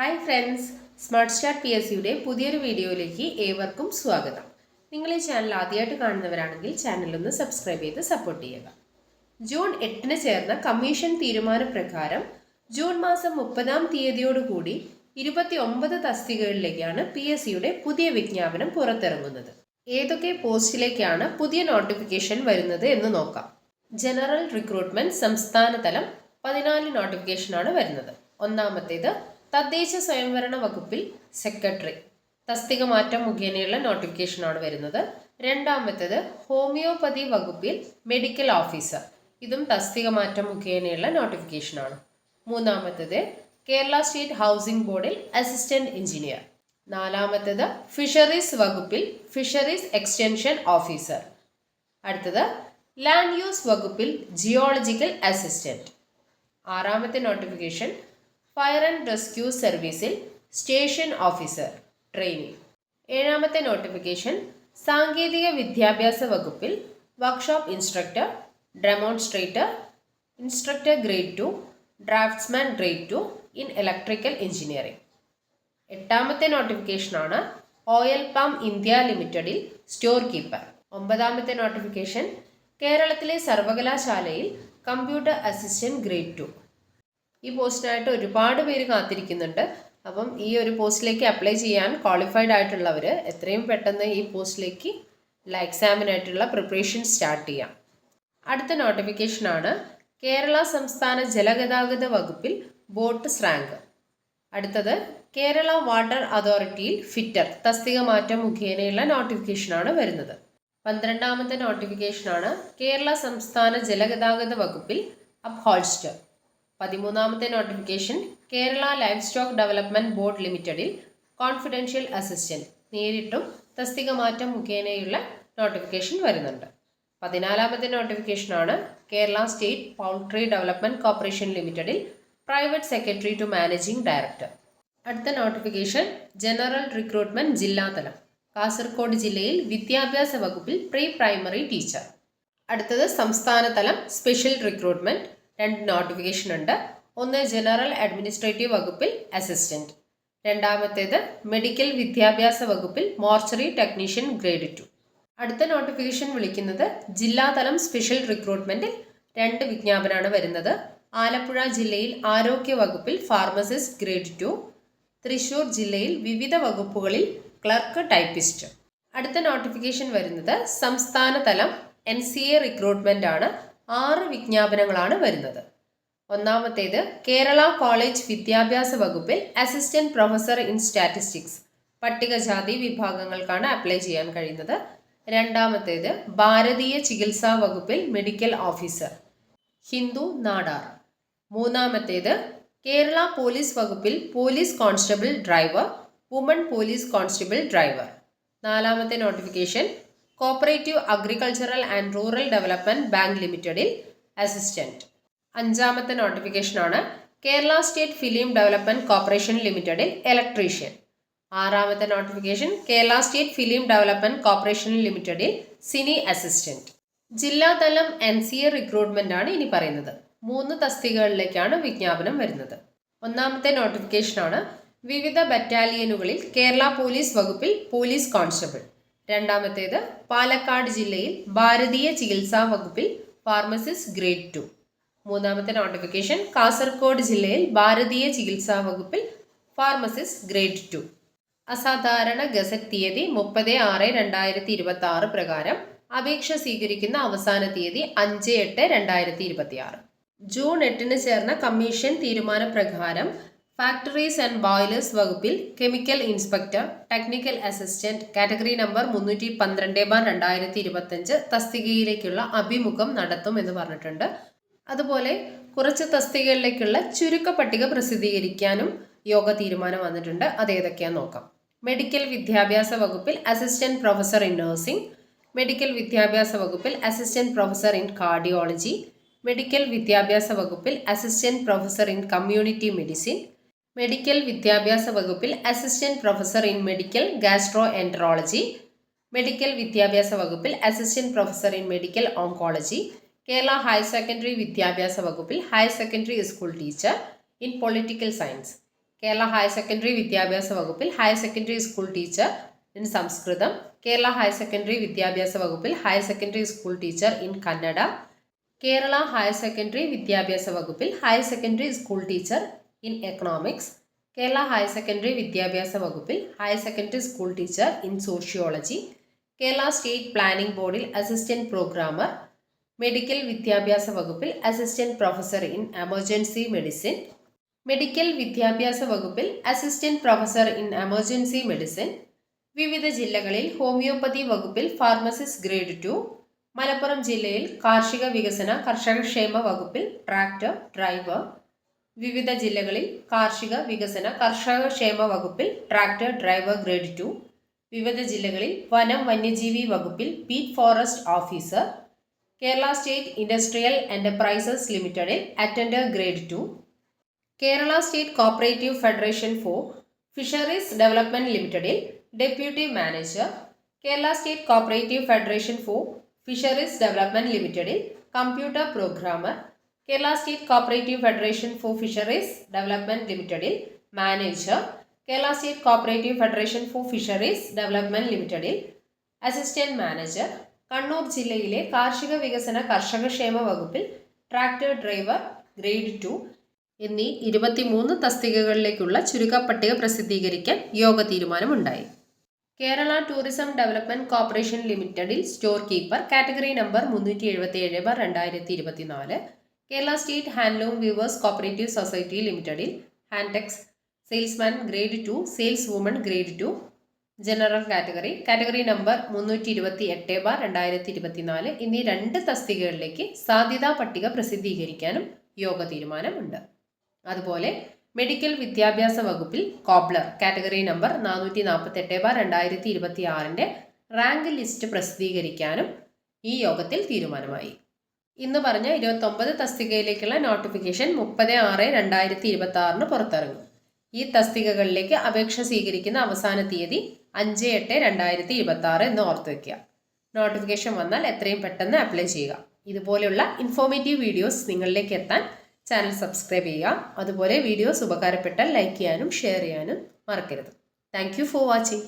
Hi friends, smart start P S സിയുടെ പുതിയൊരു വീഡിയോയിലേക്ക് ഏവർക്കും സ്വാഗതം. നിങ്ങൾ ഈ ചാനൽ ആദ്യമായിട്ട് കാണുന്നവരാണെങ്കിൽ ചാനലൊന്ന് സബ്സ്ക്രൈബ് ചെയ്ത് സപ്പോർട്ട് ചെയ്യുക. ജൂൺ 8 ചേർന്ന കമ്മീഷൻ തീരുമാനപ്രകാരം ജൂൺ മാസം 30-ാം തീയതിയോടുകൂടി 29 തസ്തികകളിലേക്കാണ് പി എസ് സിയുടെ പുതിയ വിജ്ഞാപനം പുറത്തിറങ്ങുന്നത്. ഏതൊക്കെ പോസ്റ്റിലേക്കാണ് പുതിയ നോട്ടിഫിക്കേഷൻ വരുന്നത് എന്ന് നോക്കാം. ജനറൽ റിക്രൂട്ട്മെന്റ് സംസ്ഥാനതലം 14 നോട്ടിഫിക്കേഷനാണ് വരുന്നത്. ഒന്നാമത്തേത് തദ്ദേശ സ്വയംഭരണ വകുപ്പിൽ സെക്രട്ടറി തസ്തിക മാറ്റം മുഖേനയുള്ള നോട്ടിഫിക്കേഷനാണ് വരുന്നത്. രണ്ടാമത്തേത് ഹോമിയോപ്പതി വകുപ്പിൽ മെഡിക്കൽ ഓഫീസർ, ഇതും തസ്തിക മാറ്റം മുഖേനയുള്ള നോട്ടിഫിക്കേഷനാണ്. മൂന്നാമത്തേത് കേരള സ്റ്റേറ്റ് ഹൗസിംഗ് ബോർഡിൽ അസിസ്റ്റന്റ് എഞ്ചിനീയർ. നാലാമത്തേത് ഫിഷറീസ് വകുപ്പിൽ ഫിഷറീസ് എക്സ്റ്റൻഷൻ ഓഫീസർ. അടുത്തത് ലാൻഡ് യൂസ് വകുപ്പിൽ ജിയോളജിക്കൽ അസിസ്റ്റന്റ്. ആറാമത്തെ നോട്ടിഫിക്കേഷൻ ഫയർ ആൻഡ് റെസ്ക്യൂ സർവീസിൽ സ്റ്റേഷൻ ഓഫീസർ ട്രെയിനിങ്. ഏഴാമത്തെ നോട്ടിഫിക്കേഷൻ സാങ്കേതിക വിദ്യാഭ്യാസ വകുപ്പിൽ workshop instructor, demonstrator, instructor grade 2, draughtsman grade 2 in electrical engineering. എട്ടാമത്തെ നോട്ടിഫിക്കേഷനാണ് ഓയിൽ പാം ഇന്ത്യ ലിമിറ്റഡിൽ സ്റ്റോർ കീപ്പർ. ഒമ്പതാമത്തെ നോട്ടിഫിക്കേഷൻ കേരളത്തിലെ സർവകലാശാലയിൽ കമ്പ്യൂട്ടർ അസിസ്റ്റന്റ് ഗ്രേഡ് 2. ഈ പോസ്റ്റിനായിട്ട് ഒരുപാട് പേര് കാത്തിരിക്കുന്നുണ്ട്. അപ്പം ഈ ഒരു പോസ്റ്റിലേക്ക് അപ്ലൈ ചെയ്യാൻ ക്വാളിഫൈഡ് ആയിട്ടുള്ളവർ എത്രയും പെട്ടെന്ന് ഈ പോസ്റ്റിലേക്ക് എക്സാമിനായിട്ടുള്ള പ്രിപ്പറേഷൻ സ്റ്റാർട്ട് ചെയ്യാം. അടുത്ത നോട്ടിഫിക്കേഷനാണ് കേരള സംസ്ഥാന ജലഗതാഗത വകുപ്പിൽ ബോട്ട് റാങ്ക്. അടുത്തത് കേരള വാട്ടർ അതോറിറ്റിയിൽ ഫിറ്റർ തസ്തിക മാറ്റം മുഖേനയുള്ള നോട്ടിഫിക്കേഷനാണ് വരുന്നത്. 12ാമത്തെ നോട്ടിഫിക്കേഷനാണ് കേരള സംസ്ഥാന ജലഗതാഗത വകുപ്പിൽ അപ്ഹോൾസ്റ്റർ. 13ാമത്തെ notification Kerala livestock development board ലിമിറ്റഡിൽ കോൺഫിഡൻഷ്യൽ അസിസ്റ്റന്റ്, നേരിട്ടും തസ്തിക മാറ്റം മുഖേനയുള്ള നോട്ടിഫിക്കേഷൻ വരുന്നുണ്ട്. 14ാമത്തെ നോട്ടിഫിക്കേഷനാണ് Kerala state poultry development corporation ലിമിറ്റഡിൽ private secretary to managing director. അടുത്ത നോട്ടിഫിക്കേഷൻ ജനറൽ റിക്രൂട്ട്മെന്റ് ജില്ലാതലം. കാസർഗോഡ് ജില്ലയിൽ വിദ്യാഭ്യാസ വകുപ്പിൽ പ്രീ പ്രൈമറി ടീച്ചർ. അടുത്തത് സംസ്ഥാനതലം സ്പെഷ്യൽ റിക്രൂട്ട്മെന്റ്. 2 നോട്ടിഫിക്കേഷൻ ഉണ്ട്. ഒന്ന് ജനറൽ അഡ്മിനിസ്ട്രേറ്റീവ് വകുപ്പിൽ അസിസ്റ്റന്റ്. രണ്ടാമത്തേത് മെഡിക്കൽ വിദ്യാഭ്യാസ വകുപ്പിൽ മോർച്ചറി ടെക്നീഷ്യൻ ഗ്രേഡ് 2. അടുത്ത നോട്ടിഫിക്കേഷൻ വിളിക്കുന്നത് ജില്ലാതലം സ്പെഷ്യൽ റിക്രൂട്ട്മെന്റിൽ 2 വിജ്ഞാപനമാണ് വരുന്നത്. ആലപ്പുഴ ജില്ലയിൽ ആരോഗ്യ വകുപ്പിൽ ഫാർമസിസ്റ്റ് ഗ്രേഡ് 2. തൃശൂർ ജില്ലയിൽ വിവിധ വകുപ്പുകളിൽ ക്ലർക്ക് ടൈപ്പിസ്റ്റ്. അടുത്ത നോട്ടിഫിക്കേഷൻ വരുന്നത് സംസ്ഥാനതലം NCA റിക്രൂട്ട്മെന്റ് ആണ്. 6 വിജ്ഞാപനങ്ങളാണ് വരുന്നത്. ഒന്നാമത്തേത് കേരള കോളേജ് വിദ്യാഭ്യാസ വകുപ്പിൽ അസിസ്റ്റന്റ് പ്രൊഫസർ ഇൻ സ്റ്റാറ്റിസ്റ്റിക്സ്, പട്ടികജാതി വിഭാഗങ്ങൾക്കാണ് അപ്ലൈ ചെയ്യാൻ കഴിയുന്നത്. രണ്ടാമത്തേത് ഭാരതീയ ചികിത്സാ വകുപ്പിൽ മെഡിക്കൽ ഓഫീസർ, ഹിന്ദു നാടാർ. മൂന്നാമത്തേത് കേരള പോലീസ് വകുപ്പിൽ police constable driver, woman police constable driver. നാലാമത്തെ notification cooperative agricultural and rural development bank ലിമിറ്റഡിൽ അസിസ്റ്റന്റ്. 5ാമത്തെ നോട്ടിഫിക്കേഷനാണ് Kerala state film development corporation ലിമിറ്റഡിൽ ഇലക്ട്രീഷ്യൻ. 6ാമത്തെ notification Kerala state film development corporation ലിമിറ്റഡിൽ സിനി അസിസ്റ്റന്റ്. ജില്ലാതലം NCA റിക്രൂട്ട്മെന്റ് ആണ് ഇനി പറയുന്നത്. 3 തസ്തികകളിലേക്കാണ് വിജ്ഞാപനം വരുന്നത്. ഒന്നാമത്തെ നോട്ടിഫിക്കേഷനാണ് വിവിധ ബറ്റാലിയനുകളിൽ കേരള പോലീസ് വകുപ്പിൽ പോലീസ് കോൺസ്റ്റബിൾ. രണ്ടാമത്തേത് പാലക്കാട് ജില്ലയിൽ ഭാരതീയ ചികിത്സാ വകുപ്പിൽ ഫാർമസിസ്റ്റ് ഗ്രേഡ് 2. മൂന്നാമത്തെ നോട്ടിഫിക്കേഷൻ കാസർഗോഡ് ജില്ലയിൽ ഭാരതീയ ചികിത്സാ വകുപ്പിൽ ഫാർമസിസ്റ്റ് ഗ്രേഡ് 2. അസാധാരണ ഗസറ്റ് തീയതി 30/6/2026 പ്രകാരം അപേക്ഷ സ്വീകരിക്കുന്ന അവസാന തീയതി 5/8/2026. ജൂൺ 8 ചേർന്ന കമ്മീഷൻ തീരുമാനപ്രകാരം ഫാക്ടറീസ് ആൻഡ് ബോയിലേഴ്സ് വകുപ്പിൽ chemical inspector, technical assistant category number 312/2025 തസ്തികയിലേക്കുള്ള അഭിമുഖം നടത്തും എന്ന് പറഞ്ഞിട്ടുണ്ട്. അതുപോലെ കുറച്ച് തസ്തികകളിലേക്കുള്ള ചുരുക്ക പട്ടിക പ്രസിദ്ധീകരിക്കാനും യോഗ തീരുമാനം വന്നിട്ടുണ്ട്. അതേതൊക്കെയാന്ന് നോക്കാം. മെഡിക്കൽ വിദ്യാഭ്യാസ വകുപ്പിൽ assistant professor in nursing, medical വിദ്യാഭ്യാസ വകുപ്പിൽ assistant professor in cardiology, medical വിദ്യാഭ്യാസ വകുപ്പിൽ assistant professor in community medicine, medical വിദ്യാഭ്യാസ വകുപ്പിൽ assistant professor in medical gastroenterology, medical വിദ്യാഭ്യാസ വകുപ്പിൽ assistant professor in medical oncology, Kerala higher secondary വിദ്യാഭ്യാസ വകുപ്പിൽ higher secondary school teacher in political science, Kerala higher secondary വിദ്യാഭ്യാസ വകുപ്പിൽ higher secondary school teacher in Sanskrit, Kerala higher secondary വിദ്യാഭ്യാസ വകുപ്പിൽ higher secondary school teacher in Kannada, Kerala higher secondary വിദ്യാഭ്യാസ വകുപ്പിൽ higher secondary school teacher in economics, Kerala higher secondary വിദ്യാഭ്യാസ വകുപ്പിൽ higher secondary school teacher in sociology, Kerala state planning ബോർഡിൽ assistant programmer, medical വിദ്യാഭ്യാസ വകുപ്പിൽ assistant professor in emergency medicine, medical വിദ്യാഭ്യാസ വകുപ്പിൽ assistant professor in emergency medicine, വിവിധ ജില്ലകളിൽ ഹോമിയോപ്പതി വകുപ്പിൽ ഫാർമസിസ്റ്റ് ഗ്രേഡ് 2, മലപ്പുറം ജില്ലയിൽ കാർഷിക വികസന കർഷകക്ഷേമ വകുപ്പിൽ ട്രാക്ടർ ഡ്രൈവർ, വിവിധ ജില്ലകളിൽ കാർഷിക വികസന കർഷകക്ഷേമ വകുപ്പിൽ ട്രാക്ടർ ഡ്രൈവർ ഗ്രേഡ് 2, വിവിധ ജില്ലകളിൽ വനം വന്യജീവി വകുപ്പിൽ beat forest officer, Kerala state industrial enterprises ലിമിറ്റഡിൽ attender grade 2, Kerala state cooperative federation for fisheries development ലിമിറ്റഡിൽ deputy manager, Kerala state cooperative federation for fisheries development ലിമിറ്റഡിൽ computer programmer, Kerala state cooperative federation for fisheries development ലിമിറ്റഡിൽ manager, Kerala state cooperative federation for fisheries development ലിമിറ്റഡിൽ assistant manager, Kannur ജില്ലയിലെ കാർഷിക വികസന കർഷകക്ഷേമ വകുപ്പിൽ tractor driver grade 2 എന്നീ 23 തസ്തികകളിലേക്കുള്ള ചുരുക്കപ്പട്ടിക പ്രസിദ്ധീകരിക്കാൻ യോഗ തീരുമാനമുണ്ടായി. കേരള ടൂറിസം ഡെവലപ്മെന്റ് കോർപ്പറേഷൻ ലിമിറ്റഡിൽ store keeper category number 377/2024, Kerala state handloom weavers cooperative society ലിമിറ്റഡിൽ Hantex salesman grade 2, saleswoman grade 2 general category number 328/2024 എന്നീ 2 തസ്തികകളിലേക്ക് സാധ്യതാ പട്ടിക പ്രസിദ്ധീകരിക്കാനും യോഗ തീരുമാനമുണ്ട്. അതുപോലെ മെഡിക്കൽ വിദ്യാഭ്യാസ വകുപ്പിൽ cobbler category number 448/2026 rank list പ്രസിദ്ധീകരിക്കാനും ഈ യോഗത്തിൽ തീരുമാനമായി. ഇന്ന് പറഞ്ഞ 29 തസ്തികയിലേക്കുള്ള നോട്ടിഫിക്കേഷൻ 30/6/2026 പുറത്തിറങ്ങും. ഈ തസ്തികകളിലേക്ക് അപേക്ഷ സ്വീകരിക്കുന്ന അവസാന തീയതി 5/8/2026 എന്ന് ഓർത്തു വയ്ക്കുക. നോട്ടിഫിക്കേഷൻ വന്നാൽ എത്രയും പെട്ടെന്ന് അപ്ലൈ ചെയ്യുക. ഇതുപോലെയുള്ള ഇൻഫോർമേറ്റീവ് വീഡിയോസ് നിങ്ങളിലേക്ക് എത്താൻ ചാനൽ സബ്സ്ക്രൈബ് ചെയ്യുക. അതുപോലെ വീഡിയോസ് ഉപകാരപ്പെട്ടാൽ ലൈക്ക് ചെയ്യാനും ഷെയർ ചെയ്യാനും മറക്കരുത്. Thank you for watching.